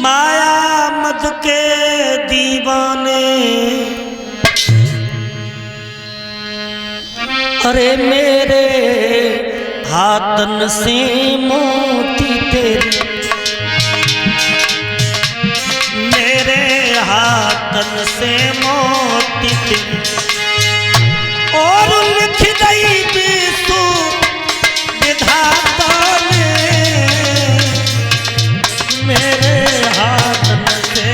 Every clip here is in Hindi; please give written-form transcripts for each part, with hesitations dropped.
माया मद के दीवाने, अरे मेरे हाथन से मोती तेरे, मेरे हाथन से मोती तेरे, और लिख गई विष्णु विधाता ने मेरे हाथन से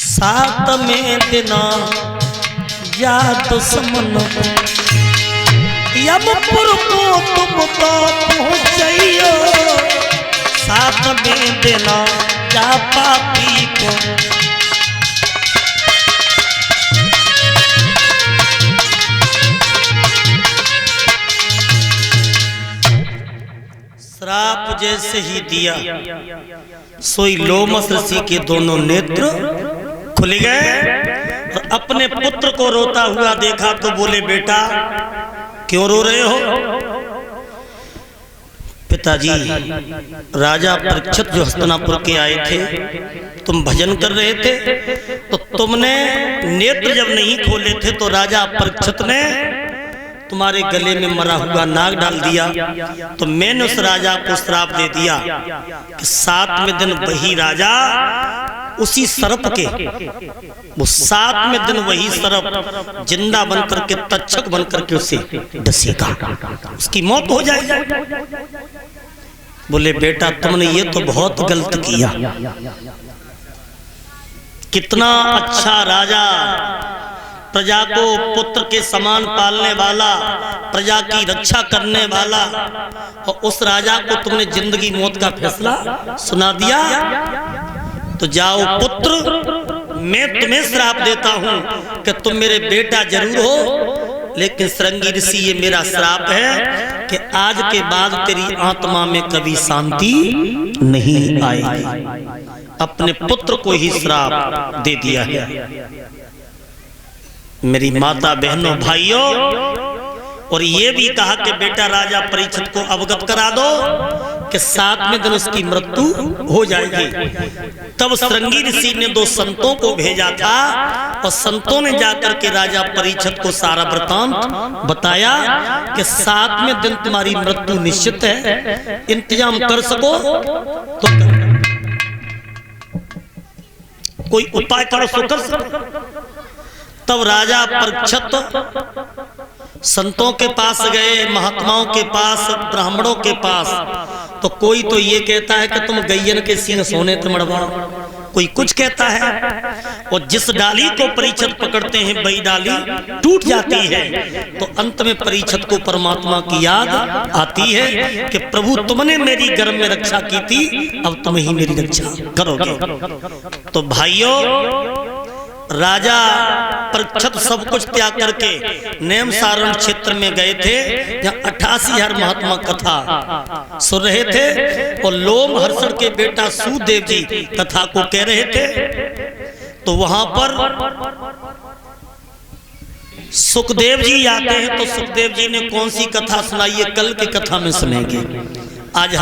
सात में दिना या दुश्मन यमपुर को तुम तो पहुँचइयो, सात में दिना या पापी को श्राप जैसे ही दिया सोई लोमस ऋषि के दोनों नेत्र खुल गए और अपने पुत्र को रोता हुआ देखा तो बोले, बेटा क्यों रो रहे हो? पिताजी, राजा परीक्षित जो हस्तिनापुर के आए थे, तुम भजन कर रहे थे तो तुमने नेत्र जब नहीं खोले थे तो राजा परीक्षित ने तुम्हारे गले में मरा हुआ नाग डाल दिया, तो मैंने उस राजा को श्राप दे दिया कि 7वें दिन वही राजा उसी सर्प के, वो 7वें दिन वही सर्प जिंदा बनकर के तक्षक बनकर के उसे डसेगा, उसकी मौत हो जाएगी। बोले, बेटा तुमने ये तो बहुत गलत किया। कितना अच्छा राजा, प्रजा को पुत्र के समान पालने वाला, प्रजा की रक्षा करने वाला, और उस राजा को तुमने जिंदगी मौत का फैसला सुना दिया। तो जाओ पुत्र, मैं तुम्हें श्राप देता हूं कि तुम मेरे बेटा जरूर हो, लेकिन श्रृंगी ऋषि ये मेरा श्राप है कि आज के बाद तेरी आत्मा में कभी शांति नहीं आएगी। अपने पुत्र को ही श्राप दे दिया है। मेरी माता बहनों भाइयों, और ये भी कहा कि बेटा राजा परीक्षित को अवगत करा दो कि 7वें दिन उसकी मृत्यु हो जाएगी। तब श्रृंगी ऋषि ने 2 संतों को भेजा था और संतों ने जाकर के राजा परीक्षित को सारा वृतांत बताया कि 7वें दिन तुम्हारी मृत्यु निश्चित है, इंतजाम कर सको तो कोई उपाय करो सो कर सको। तब राजा परीक्षित संतों के पास गए, महात्माओं के पास, ब्राह्मणों के पास, तो कोई तो ये कहता है कि तुम गैयन के सींग सोने ते मड़वाओ, कोई कुछ कहता है। और जिस डाली को परीक्षित पकड़ते हैं वही डाली टूट जाती है। तो अंत में परीक्षित को परमात्मा की याद आती है कि प्रभु तुमने मेरी गर्भ में रक्षा की थी, अब तुम ही मेरी रक्षा करोगे। तो भाइयों, राजा परीक्षित सब कुछ त्याग करके नेम सारण क्षेत्र में गए थे, जहाँ 88,000 महात्मा कथा सुन रहे थे, और लोम हर्षण के बेटा सुदेव जी कथा को कह रहे थे। तो वहां पर सुखदेव जी आते हैं। तो सुखदेव जी ने कौन सी कथा सुनाई है, कल की कथा में सुनेंगे। आज